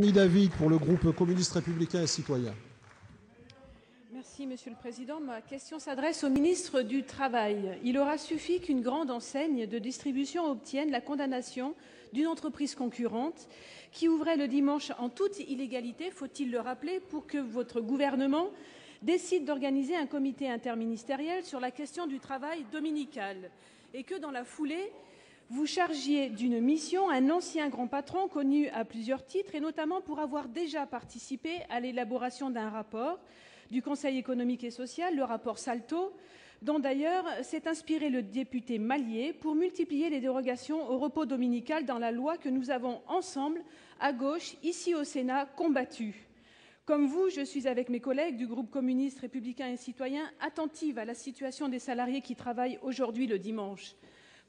David pour le groupe communiste républicain et citoyen. Merci Monsieur le Président. Ma question s'adresse au ministre du Travail. Il aura suffi qu'une grande enseigne de distribution obtienne la condamnation d'une entreprise concurrente qui ouvrait le dimanche en toute illégalité, faut-il le rappeler, pour que votre gouvernement décide d'organiser un comité interministériel sur la question du travail dominical et que dans la foulée, vous chargiez d'une mission un ancien grand patron connu à plusieurs titres et notamment pour avoir déjà participé à l'élaboration d'un rapport du Conseil économique et social, le rapport Salto, dont d'ailleurs s'est inspiré le député Mallier pour multiplier les dérogations au repos dominical dans la loi que nous avons ensemble, à gauche, ici au Sénat, combattue. Comme vous, je suis avec mes collègues du groupe communiste républicain et citoyen attentive à la situation des salariés qui travaillent aujourd'hui le dimanche.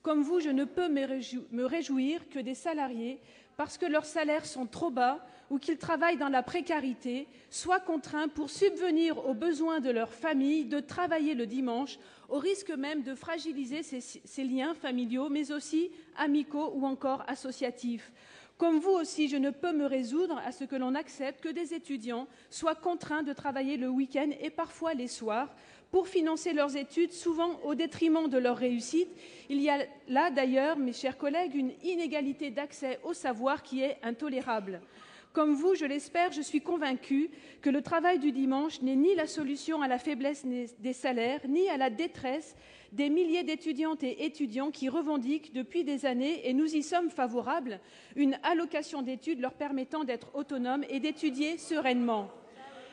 Comme vous, je ne peux me réjouir que des salariés, parce que leurs salaires sont trop bas ou qu'ils travaillent dans la précarité, soient contraints pour subvenir aux besoins de leur famille de travailler le dimanche, au risque même de fragiliser ces liens familiaux, mais aussi amicaux ou encore associatifs. Comme vous aussi, je ne peux me résoudre à ce que l'on accepte que des étudiants soient contraints de travailler le week-end et parfois les soirs pour financer leurs études, souvent au détriment de leur réussite. Il y a là d'ailleurs, mes chers collègues, une inégalité d'accès au savoir qui est intolérable. Comme vous, je l'espère, je suis convaincue que le travail du dimanche n'est ni la solution à la faiblesse des salaires, ni à la détresse des milliers d'étudiantes et étudiants qui revendiquent depuis des années, et nous y sommes favorables, une allocation d'études leur permettant d'être autonomes et d'étudier sereinement.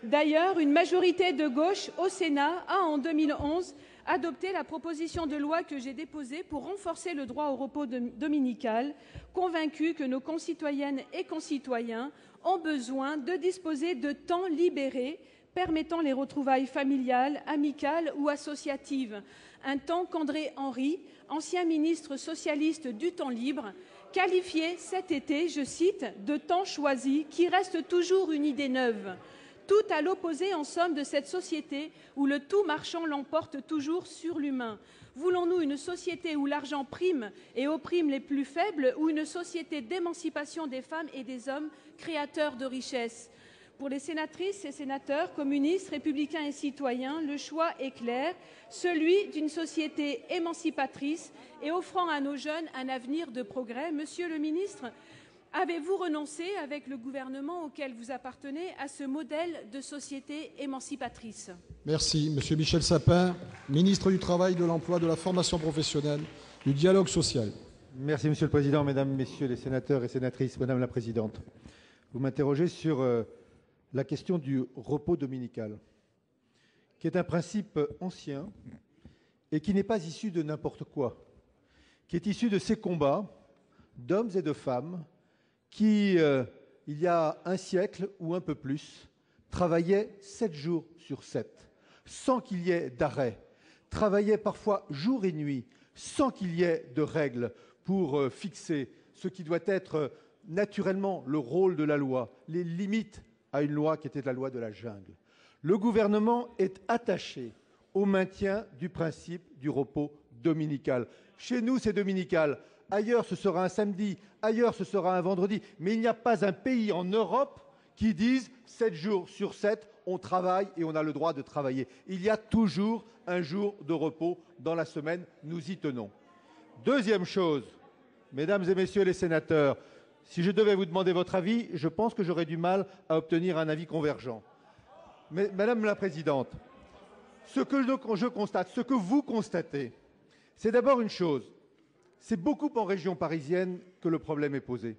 D'ailleurs, une majorité de gauche au Sénat a, en 2011, adopté la proposition de loi que j'ai déposée pour renforcer le droit au repos dominical, convaincue que nos concitoyennes et concitoyens ont besoin de disposer de temps libéré permettant les retrouvailles familiales, amicales ou associatives. Un temps qu'André Henry, ancien ministre socialiste du temps libre, qualifiait cet été, je cite, de temps choisi qui reste toujours une idée neuve. Tout à l'opposé, en somme, de cette société où le tout marchand l'emporte toujours sur l'humain. Voulons-nous une société où l'argent prime et opprime les plus faibles, ou une société d'émancipation des femmes et des hommes créateurs de richesses? Pour les sénatrices et sénateurs communistes, républicains et citoyens, le choix est clair, celui d'une société émancipatrice et offrant à nos jeunes un avenir de progrès. Monsieur le ministre, avez-vous renoncé, avec le gouvernement auquel vous appartenez, à ce modèle de société émancipatrice? Merci. Monsieur Michel Sapin, ministre du Travail, de l'Emploi, de la Formation professionnelle, du Dialogue social. Merci Monsieur le Président, Mesdames, Messieurs les sénateurs et sénatrices, Madame la Présidente. Vous m'interrogez sur la question du repos dominical, qui est un principe ancien et qui n'est pas issu de n'importe quoi, qui est issu de ces combats d'hommes et de femmes qui, il y a un siècle ou un peu plus, travaillaient 7 jours sur 7, sans qu'il y ait d'arrêt, travaillaient parfois jour et nuit, sans qu'il y ait de règles pour fixer ce qui doit être naturellement le rôle de la loi, les limites à une loi qui était la loi de la jungle. Le gouvernement est attaché au maintien du principe du repos dominical. Chez nous, c'est dominical. Ailleurs, ce sera un samedi. Ailleurs, ce sera un vendredi. Mais il n'y a pas un pays en Europe qui dise 7 jours sur 7, on travaille et on a le droit de travailler. Il y a toujours un jour de repos dans la semaine. Nous y tenons. Deuxième chose, Mesdames et Messieurs les sénateurs, si je devais vous demander votre avis, je pense que j'aurais du mal à obtenir un avis convergent. Mais Madame la Présidente, ce que je constate, ce que vous constatez, c'est d'abord une chose. C'est beaucoup en région parisienne que le problème est posé.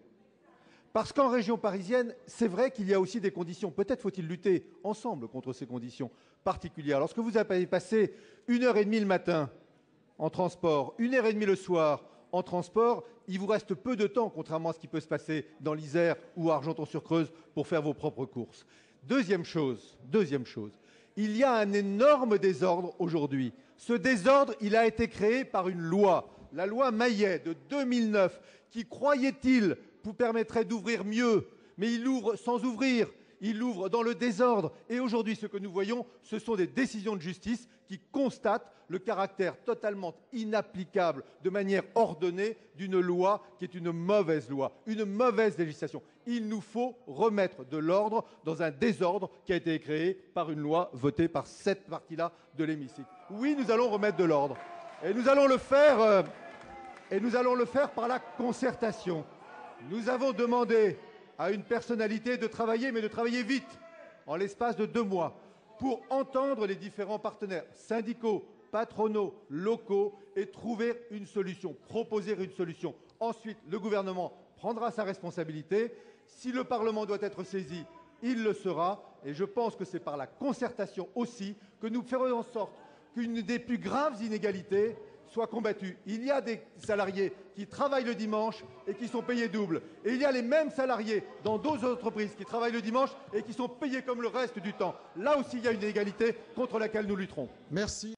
Parce qu'en région parisienne, c'est vrai qu'il y a aussi des conditions. Peut-être faut-il lutter ensemble contre ces conditions particulières. Lorsque vous avez passé 1h30 le matin en transport, 1h30 le soir en transport, il vous reste peu de temps, contrairement à ce qui peut se passer dans l'Isère ou à Argenton-sur-Creuse, pour faire vos propres courses. Deuxième chose, il y a un énorme désordre aujourd'hui. Ce désordre, il a été créé par une loi, la loi Maillet de 2009, qui, croyait-il, vous permettrait d'ouvrir mieux, mais il ouvre sans ouvrir. Il ouvre dans le désordre. Et aujourd'hui, ce que nous voyons, ce sont des décisions de justice qui constatent le caractère totalement inapplicable de manière ordonnée d'une loi qui est une mauvaise loi, une mauvaise législation. Il nous faut remettre de l'ordre dans un désordre qui a été créé par une loi votée par cette partie-là de l'hémicycle. Oui, nous allons remettre de l'ordre. Et nous allons le faire par la concertation. Nous avons demandé à une personnalité de travailler, mais de travailler vite, en l'espace de 2 mois, pour entendre les différents partenaires syndicaux, patronaux, locaux, et trouver une solution, proposer une solution. Ensuite, le gouvernement prendra sa responsabilité. Si le Parlement doit être saisi, il le sera. Et je pense que c'est par la concertation aussi que nous ferons en sorte qu'une des plus graves inégalités soit combattue. Il y a des salariés qui travaillent le dimanche et qui sont payés double. Et il y a les mêmes salariés dans d'autres entreprises qui travaillent le dimanche et qui sont payés comme le reste du temps. Là aussi, il y a une inégalité contre laquelle nous lutterons. Merci.